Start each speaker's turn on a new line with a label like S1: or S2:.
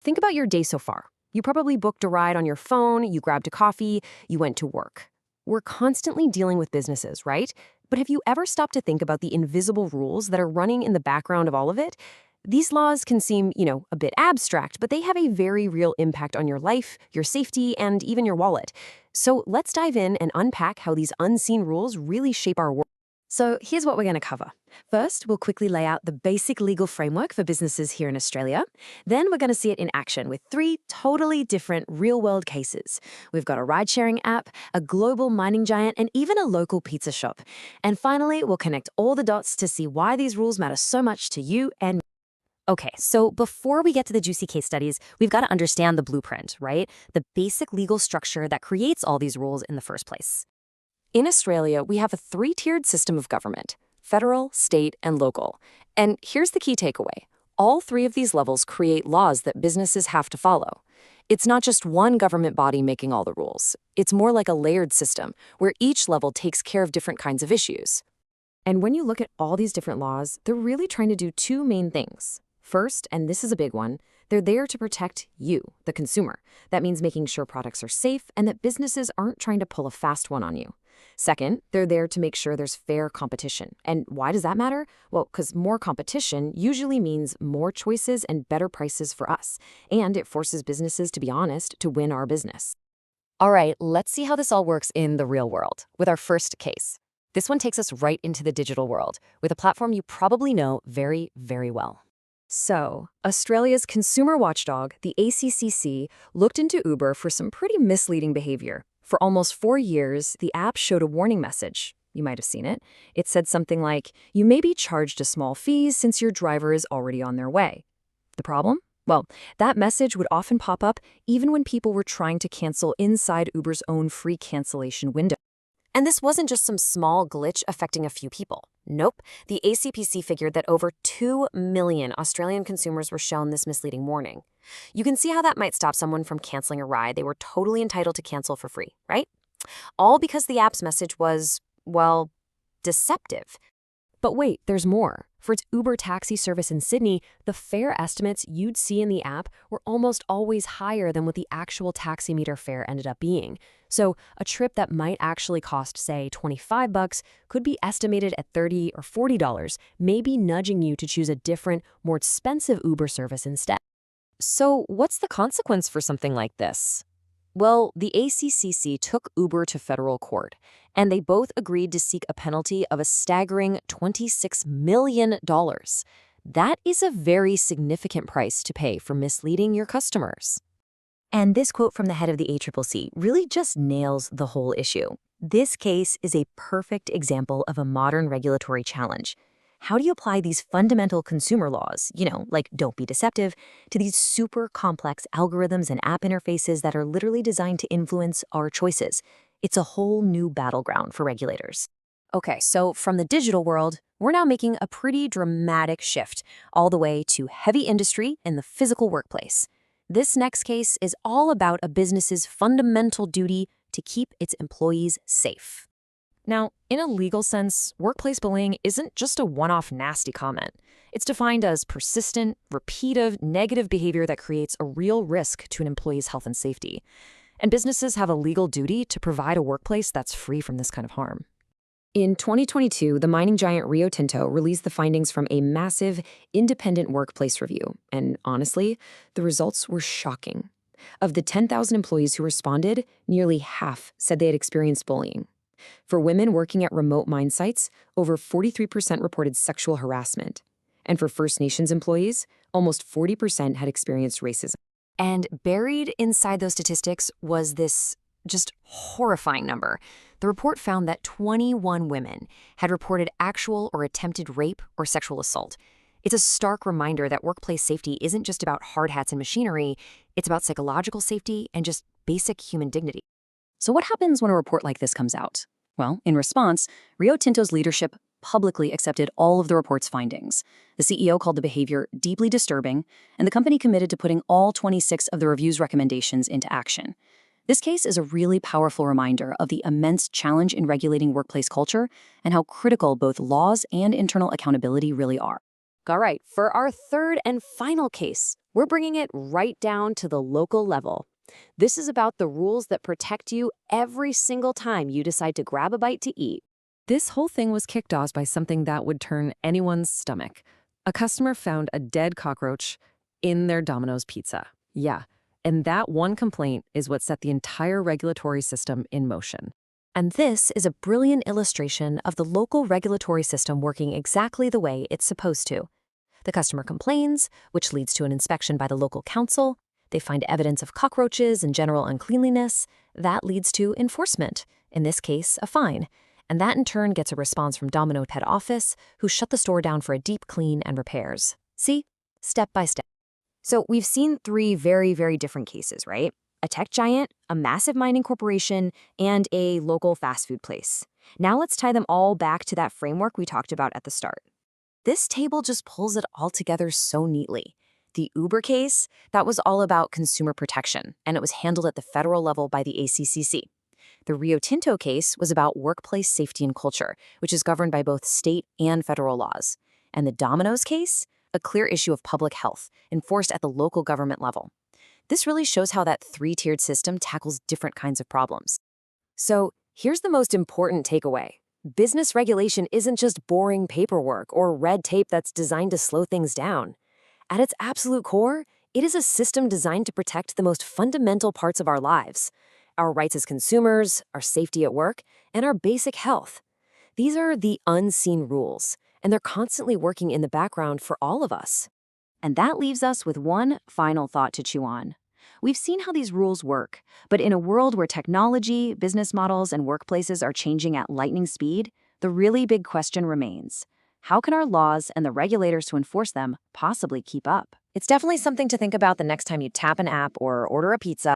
S1: Think about your day so far. You probably booked a ride on your phone, you grabbed a coffee, you went to work. We're constantly dealing with businesses, right? But have you ever stopped to think about the invisible rules that are running in the background of all of it? These laws can seem, a bit abstract, but they have a very real impact on your life, your safety, and even your wallet. So let's dive in and unpack how these unseen rules really shape our world. So here's what we're going to cover. First, we'll quickly lay out the basic legal framework for businesses here in Australia. Then we're going to see it in action with three totally different real-world cases. We've got a ride-sharing app, a global mining giant, and even a local pizza shop. And finally, we'll connect all the dots to see why these rules matter so much to you and me. Okay, so before we get to the juicy case studies, we've got to understand the blueprint, right? The basic legal structure that creates all these rules in the first place. In Australia, we have a three-tiered system of government: federal, state, and local. And here's the key takeaway. All three of these levels create laws that businesses have to follow. It's not just one government body making all the rules. It's more like a layered system, where each level takes care of different kinds of issues. And when you look at all these different laws, they're really trying to do two main things. First, and this is a big one, they're there to protect you, the consumer. That means making sure products are safe and that businesses aren't trying to pull a fast one on you. Second, they're there to make sure there's fair competition. And why does that matter? Well, because more competition usually means more choices and better prices for us. And it forces businesses to be honest to win our business. All right, let's see how this all works in the real world with our first case. This one takes us right into the digital world with a platform you probably know very, very well. So, Australia's consumer watchdog, the ACCC, looked into Uber for some pretty misleading behavior. For almost 4 years, the app showed a warning message. You might have seen it. It said something like, "You may be charged a small fee since your driver is already on their way." The problem? Well, that message would often pop up even when people were trying to cancel inside Uber's own free cancellation window. And this wasn't just some small glitch affecting a few people. Nope. The ACCC figured that over 2 million Australian consumers were shown this misleading warning. You can see how that might stop someone from canceling a ride they were totally entitled to cancel for free, right? All because the app's message was, well, deceptive. But wait, there's more. For its Uber taxi service in Sydney, the fare estimates you'd see in the app were almost always higher than what the actual taximeter fare ended up being. So a trip that might actually cost, say, $25 could be estimated at $30 or $40, maybe nudging you to choose a different, more expensive Uber service instead. So what's the consequence for something like this? Well, the ACCC took Uber to federal court, and they both agreed to seek a penalty of a staggering $26 million. That is a very significant price to pay for misleading your customers. And this quote from the head of the ACCC really just nails the whole issue. This case is a perfect example of a modern regulatory challenge. How do you apply these fundamental consumer laws, like don't be deceptive, to these super complex algorithms and app interfaces that are literally designed to influence our choices? It's a whole new battleground for regulators. Okay, so from the digital world, we're now making a pretty dramatic shift all the way to heavy industry and the physical workplace. This next case is all about a business's fundamental duty to keep its employees safe. Now, in a legal sense, workplace bullying isn't just a one-off nasty comment. It's defined as persistent, repeated, negative behavior that creates a real risk to an employee's health and safety. And businesses have a legal duty to provide a workplace that's free from this kind of harm. In 2022, the mining giant Rio Tinto released the findings from a massive, independent workplace review. And honestly, the results were shocking. Of the 10,000 employees who responded, nearly half said they had experienced bullying. For women working at remote mine sites, over 43% reported sexual harassment. And for First Nations employees, almost 40% had experienced racism. And buried inside those statistics was this just horrifying number. The report found that 21 women had reported actual or attempted rape or sexual assault. It's a stark reminder that workplace safety isn't just about hard hats and machinery, it's about psychological safety and just basic human dignity. So what happens when a report like this comes out? Well, in response, Rio Tinto's leadership publicly accepted all of the report's findings. The CEO called the behavior deeply disturbing, and the company committed to putting all 26 of the review's recommendations into action. This case is a really powerful reminder of the immense challenge in regulating workplace culture and how critical both laws and internal accountability really are.
S2: All right, for our third and final case, we're bringing it right down to the local level. This is about the rules that protect you every single time you decide to grab a bite to eat.
S1: This whole thing was kicked off by something that would turn anyone's stomach. A customer found a dead cockroach in their Domino's pizza. Yeah, and that one complaint is what set the entire regulatory system in motion. And this is a brilliant illustration of the local regulatory system working exactly the way it's supposed to. The customer complains, which leads to an inspection by the local council. They find evidence of cockroaches and general uncleanliness. That leads to enforcement, in this case, a fine. And that in turn gets a response from Domino head office, who shut the store down for a deep clean and repairs. See? Step by step.
S2: So we've seen three very, very different cases, right? A tech giant, a massive mining corporation, and a local fast food place. Now let's tie them all back to that framework we talked about at the start. This table just pulls it all together so neatly. The Uber case, that was all about consumer protection, and it was handled at the federal level by the ACCC. The Rio Tinto case was about workplace safety and culture, which is governed by both state and federal laws. And the Domino's case, a clear issue of public health, enforced at the local government level. This really shows how that three-tiered system tackles different kinds of problems. So here's the most important takeaway. Business regulation isn't just boring paperwork or red tape that's designed to slow things down. At its absolute core, it is a system designed to protect the most fundamental parts of our lives: our rights as consumers, our safety at work, and our basic health. These are the unseen rules, and they're constantly working in the background for all of us. And that leaves us with one final thought to chew on. We've seen how these rules work, but in a world where technology, business models, and workplaces are changing at lightning speed, the really big question remains: how can our laws and the regulators to enforce them possibly keep up? It's definitely something to think about the next time you tap an app or order a pizza.